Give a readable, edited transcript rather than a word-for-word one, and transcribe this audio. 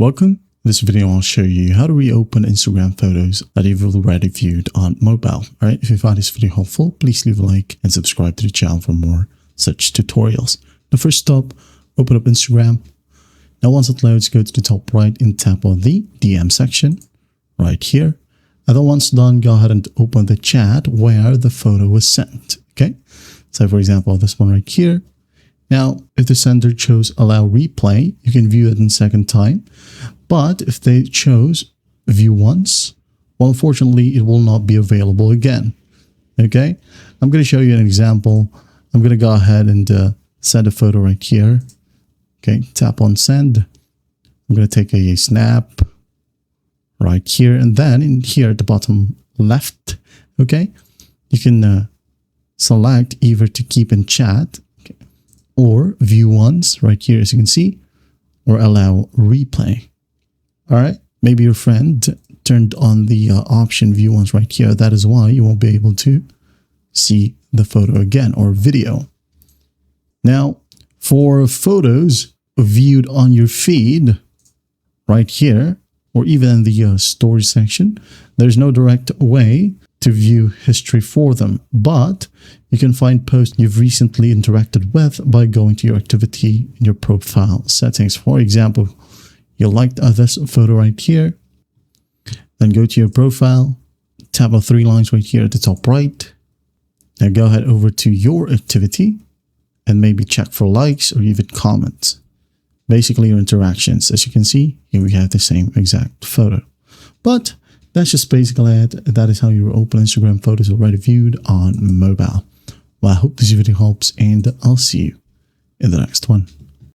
Welcome. In this video, I'll show you how to reopen Instagram photos that you've already viewed on mobile. All right. If you find this video helpful, please leave a like and subscribe to the channel for more such tutorials. The first stop, open up Instagram. Now, once it loads, go to the top right and tap on the DM section right here. And then once done, go ahead and open the chat where the photo was sent. Okay. So for example, this one right here. Now, if the sender chose allow replay, you can view it in second time. But if they chose view once, well, unfortunately, it will not be available again. Okay. I'm going to show you an example. I'm going to go ahead and send a photo right here. Okay. Tap on send. I'm going to take a snap right here. And then in here at the bottom left, okay, you can select either to keep in chat, okay, or view once right here, as you can see, or allow replay. All right. Maybe your friend turned on the option view once right here. That is why you won't be able to see the photo again or video. Now, for photos viewed on your feed right here, or even in the story section, there's no direct way to view history for them, but you can find posts you've recently interacted with by going to your activity in your profile settings. For example, you liked this photo right here, then go to your profile, tap on three lines right here at the top right. Now go ahead over to your activity and maybe check for likes or even comments. Basically your interactions. As you can see, here we have the same exact photo. But that's just basically it. That is how you open Instagram photos already viewed on mobile. Well, I hope this video helps, and I'll see you in the next one.